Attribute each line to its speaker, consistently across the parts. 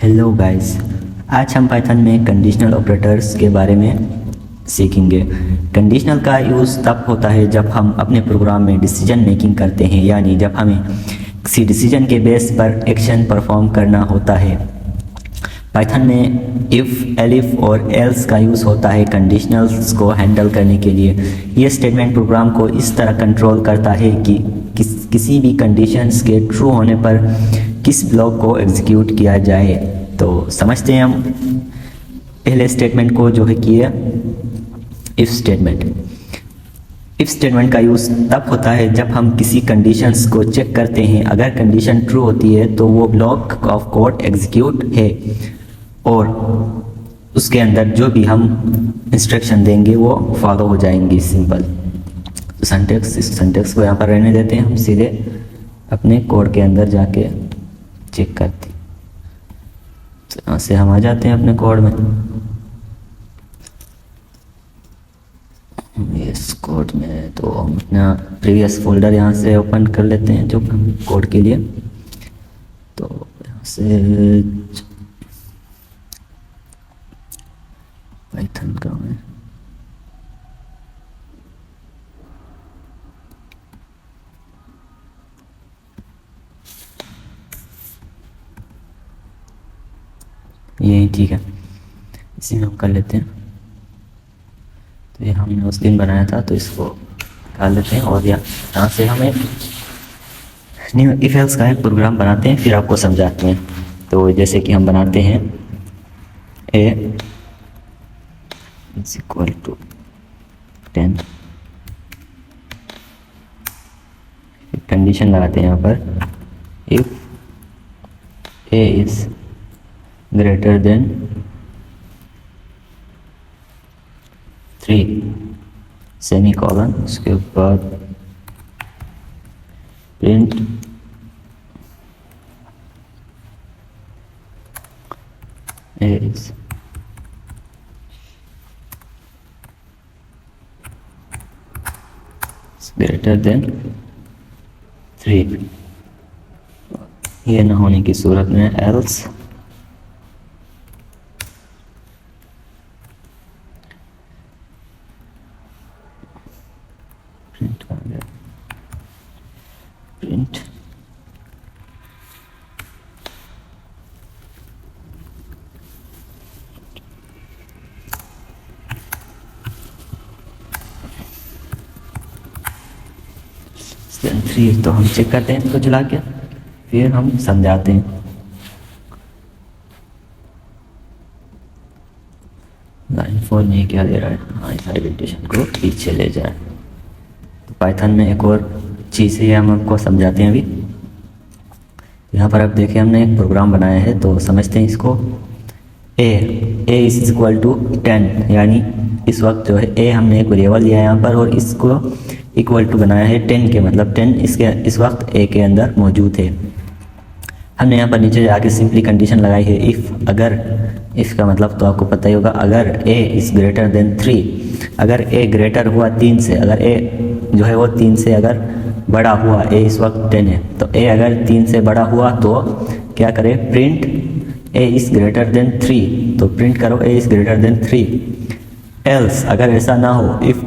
Speaker 1: Hello guys, आज हम Python में कंडीशनल ऑपरेटर्स के बारे में सीखेंगे। कंडीशनल का यूज़ तब होता है जब हम अपने प्रोग्राम में डिसीजन मेकिंग करते हैं, यानी जब हमें किसी डिसीजन के बेस पर एक्शन परफॉर्म करना होता है। पाइथन में इफ़, एलिफ और एल्स का यूज़ होता है कंडीशनल्स को हैंडल करने के लिए। ये स्टेटमेंट प्रोग्राम को इस तरह कंट्रोल करता है कि किसी भी कंडीशंस के ट्रू होने पर किस ब्लॉक को एग्जीक्यूट किया जाए। तो समझते हैं हम पहले स्टेटमेंट को, जो है कि इफ़ स्टेटमेंट। इफ़ स्टेटमेंट का यूज़ तब होता है जब हम किसी कंडीशंस को चेक करते हैं। अगर कंडीशन ट्रू होती है तो वो ब्लॉक ऑफ कोड एग्जीक्यूट है और उसके अंदर जो भी हम इंस्ट्रक्शन देंगे वो फॉलो हो जाएंगी। सिंपल। तो सिंटैक्स को यहाँ पर रहने देते हैं, हम सीधे अपने कोड के अंदर जाके चेक करते हैं। तो यहाँ से हम आ जाते हैं अपने कोड में। इस कोड में तो हम अपना प्रीवियस फोल्डर यहाँ से ओपन कर लेते हैं जो हम कोड के लिए। तो यहाँ से पाइथन का है, यही ठीक है, इसी में हम कर लेते हैं। तो ये हमने उस दिन बनाया था तो इसको निकाल लेते हैं और यहाँ से हमें न्यू इफ एल्स का एक प्रोग्राम बनाते हैं, फिर आपको समझाते हैं। तो जैसे कि हम बनाते हैं a = 10, कंडीशन लगाते हैं यहाँ पर if a is greater than 3 semicolon, उसके बाद print a is greater than 3। ये ना होने की सूरत में एल्स प्रिंट देन 3। तो हम चेक करते हैं इसको चला के, फिर हम समझाते हैं। लाइन 4 में क्या दे रहा है, हाँ, इस आइडेंटिफिकेशन को पीछे ले जाए। तो पाइथन में एक और चीज़ है, हम आपको समझाते हैं अभी। यहाँ पर आप देखिए हमने एक प्रोग्राम बनाया है, तो समझते हैं इसको। a इज इक्वल टू 10, यानी इस वक्त जो है a हमने एक वेरिएबल लिया है यहाँ पर और इसको इक्वल टू बनाया है 10 के, मतलब 10 इस वक्त a के अंदर मौजूद है। हमने यहाँ पर नीचे जाके सिंपली कंडीशन लगाई है इफ़। अगर, इफ़ का मतलब तो आपको पता ही होगा, अगर a इज़ ग्रेटर देन 3, अगर a ग्रेटर हुआ 3 से, अगर a जो है वो 3 से अगर बड़ा हुआ, a इस वक्त 10 है, तो a अगर 3 से बड़ा हुआ तो क्या करे, print a is greater than 3। तो प्रिंट करो a is greater than 3। Else, अगर ऐसा ना हो, इफ़,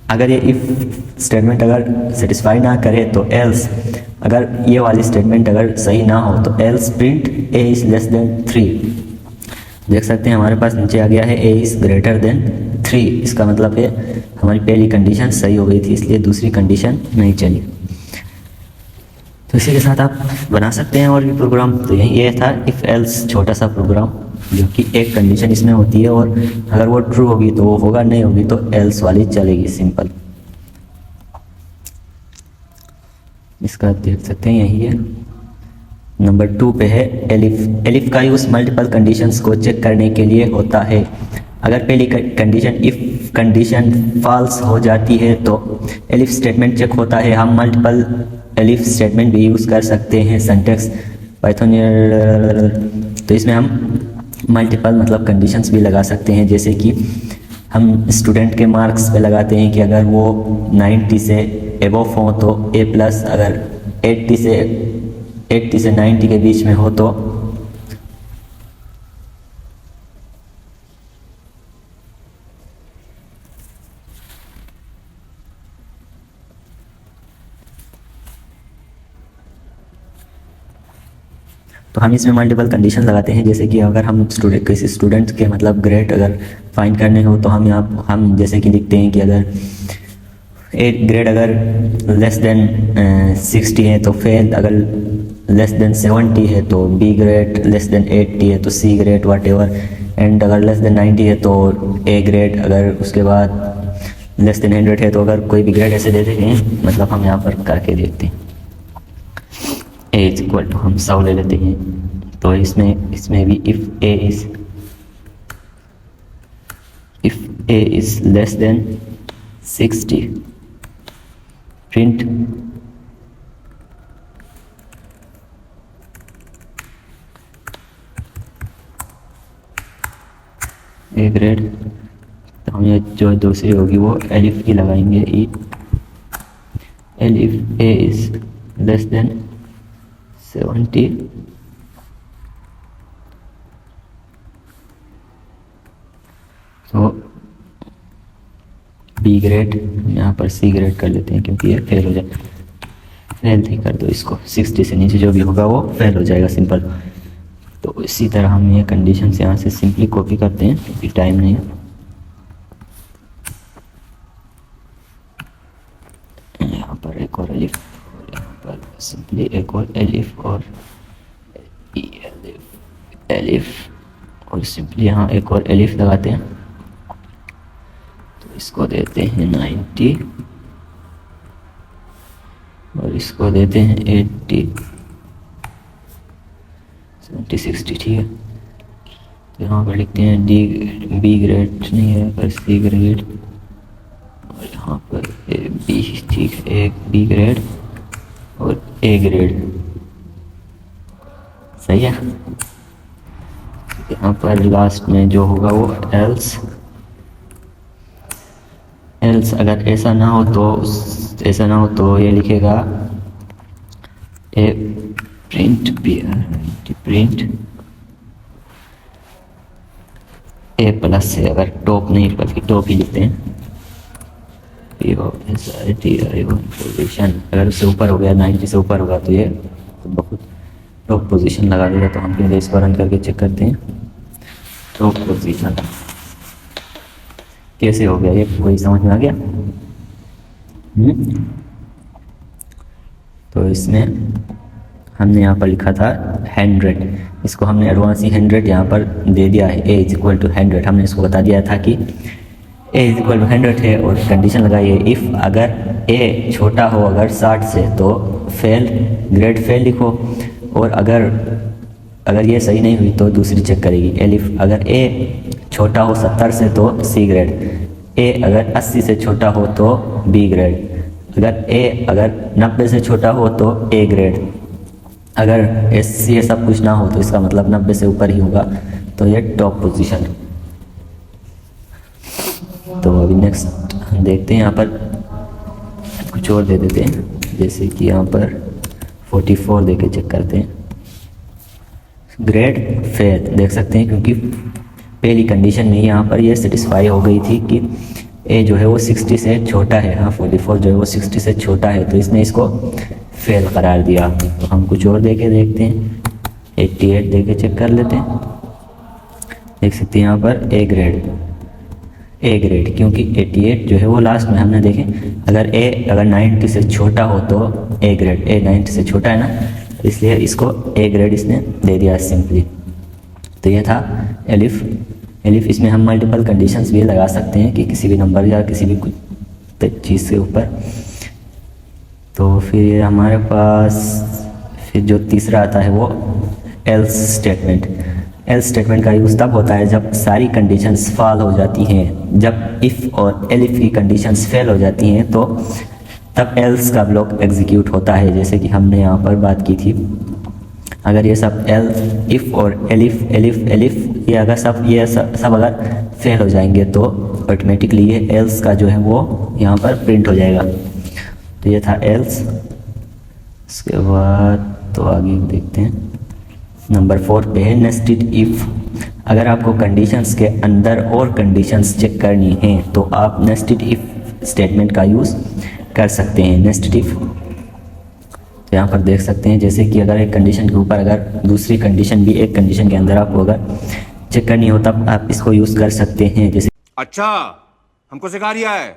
Speaker 1: अगर ये इफ़ स्टेटमेंट अगर सेटिस्फाई ना करे तो एल्स, अगर ये वाली स्टेटमेंट अगर सही ना हो तो else print a is less than 3। देख सकते हैं हमारे पास नीचे आ गया है a इज़ ग्रेटर देन 3। इसका मतलब है हमारी पहली कंडीशन सही हो गई थी, इसलिए दूसरी कंडीशन नहीं चली। तो इसी के साथ आप बना सकते हैं और भी प्रोग्राम। तो यही ये था इफ़ एल्स छोटा सा प्रोग्राम, जो कि एक कंडीशन इसमें होती है और अगर वो ट्रू होगी तो वो होगा, नहीं होगी तो एल्स वाली चलेगी। सिंपल। इसका देख सकते हैं यही है। नंबर 2 पे है एलिफ। एलिफ का यूज़ मल्टीपल कंडीशंस को चेक करने के लिए होता है। अगर पहली कंडीशन इफ़ कंडीशन फॉल्स हो जाती है तो एलिफ स्टेटमेंट चेक होता है। हम मल्टीपल एलिफ स्टेटमेंट भी यूज़ कर सकते हैं सिंटैक्स पाइथन। तो इसमें हम मल्टीपल मतलब कंडीशंस भी लगा सकते हैं, जैसे कि हम स्टूडेंट के मार्क्स पे लगाते हैं कि अगर वो 90 से एबव हो तो A+, अगर 80 से 90 के बीच में हो तो तो हम इसमें मल्टीपल कंडीशन लगाते हैं, जैसे कि अगर हम किसी स्टूडेंट के मतलब ग्रेड अगर फाइंड करने हो तो हम जैसे कि लिखते हैं कि अगर ए ग्रेड अगर लेस देन 60 है तो फेल, अगर लेस देन 70 है तो बी ग्रेड, लेस देन 80 है तो C grade whatever, and अगर लेस देन 90 है तो ए ग्रेड, अगर उसके बाद लेस देन 100 है तो अगर कोई भी ग्रेड ऐसे दे देते हैं, मतलब हम यहाँ पर करके देखते हैं। ए इज इक्वल टू हम 100 ले लेते हैं, तो इसमें भी if A is less then 60 print A grade. तो हम ये जो दूसरी होगी वो एलिफ की लगाएंगे, ई elif A is less than 70 तो बी ग्रेड, यहाँ पर सी ग्रेड कर लेते हैं क्योंकि ये फेल हो जाए, फेल ही कर दो इसको, 60 से नीचे जो भी होगा वो फेल हो जाएगा, सिंपल। तो इसी तरह हम ये कंडीशन से यहाँ से सिंपली कॉपी करते हैं क्योंकि टाइम नहीं है। यहाँ पर एक और एलिफ, यहाँ पर सिंपली एक और एलिफ और एलिफ और सिंपली यहाँ एक और एलिफ लगाते हैं, तो इसको देते हैं 90 और इसको देते हैं 80 70 60, ठीक है। तो यहाँ पर लिखते हैं बी ग्रेड नहीं है पर सी ग्रेड, और यहाँ पर बी, ठीक है, एक बी ग्रेड और ए ग्रेड, सही है। यहाँ पर लास्ट में जो होगा वो एल्स अगर ऐसा ना हो तो ये लिखेगा ए प्रिंट ए प्लस से, अगर टॉप नहीं बल्कि टॉप ही लिखते हैं, पोजिशन अगर उससे ऊपर हो गया 90 से ऊपर होगा तो ये तो बहुत टॉप पोजीशन लगा देगा। तो हम पहले इसको रन करके चेक करते हैं टॉप पोजीशन कैसे हो गया, ये कोई समझ में आ गया। तो इसमें हमने यहाँ पर लिखा था 100, इसको हमने एडवांस ही 100 यहाँ पर दे दिया है, ए इज इक्वल टू 100। हमने इसको बता दिया था कि ए इज इक्वल टू 100 है और कंडीशन लगाई है इफ़ अगर ए छोटा हो अगर 60 से तो फेल, ग्रेड फेल लिखो, और अगर ये सही नहीं हुई तो दूसरी चेक करेगी एलिफ, अगर ए छोटा हो 70 से तो सी ग्रेड, ए अगर 80 से छोटा हो तो बी ग्रेड, अगर 90 से छोटा हो तो ए ग्रेड, अगर ये सब कुछ ना हो तो इसका मतलब 90 से ऊपर ही होगा, तो ये टॉप पोजीशन। तो अभी नेक्स्ट हम देखते हैं, यहाँ पर कुछ और दे देते हैं, जैसे कि यहाँ पर 44 देके चेक करते हैं, ग्रेड फेल देख सकते हैं क्योंकि पहली कंडीशन में यहाँ पर ये सेटिस्फाई हो गई थी कि ए जो है वो 60 से छोटा है, हाँ 44 जो है वो 60 से छोटा है, तो इसने इसको फेल करार दिया। तो हम कुछ और देके देखते हैं, 88 देके चेक कर लेते हैं, देख सकते हैं यहाँ पर ए ग्रेड क्योंकि 88 जो है वो लास्ट में हमने देखे, अगर 90 से छोटा हो तो ए ग्रेड, ए 90 से छोटा है ना, इसलिए इसको ए ग्रेड इसने दे दिया सिंपली। तो ये था एलिफ। इसमें हम मल्टीपल कंडीशंस भी लगा सकते हैं कि किसी भी नंबर या किसी भी कुछ चीज़ के ऊपर। तो फिर हमारे पास फिर जो तीसरा आता है वो एल्स स्टेटमेंट। एल्स स्टेटमेंट का यूज़ तब होता है जब सारी कंडीशंस फॉल हो जाती हैं, जब इफ़ और एलिफ की कंडीशंस फेल हो जाती हैं तो तब एल्स का ब्लॉक एग्जीक्यूट होता है। जैसे कि हमने यहाँ पर बात की थी, अगर ये सब इफ़ और एलिफ ये सब अगर फेल हो जाएंगे तो ऑटोमेटिकली ये एल्स का जो है वो यहाँ पर प्रिंट हो जाएगा। तो ये था एल्स। इसके बाद तो आगे देखते हैं, नंबर 4 पे है नेस्टेड इफ़। अगर आपको कंडीशंस के अंदर और कंडीशंस चेक करनी है तो आप नेस्टेड इफ़ स्टेटमेंट का यूज़ कर सकते हैं। नेस्टेड इफ़ तो यहाँ पर देख सकते हैं जैसे कि अगर एक कंडीशन के ऊपर अगर दूसरी कंडीशन भी एक कंडीशन के अंदर आपको अगर चेक करनी हो तब आप इसको यूज़ कर सकते हैं। जैसे
Speaker 2: अच्छा हमको सिखा रिया है।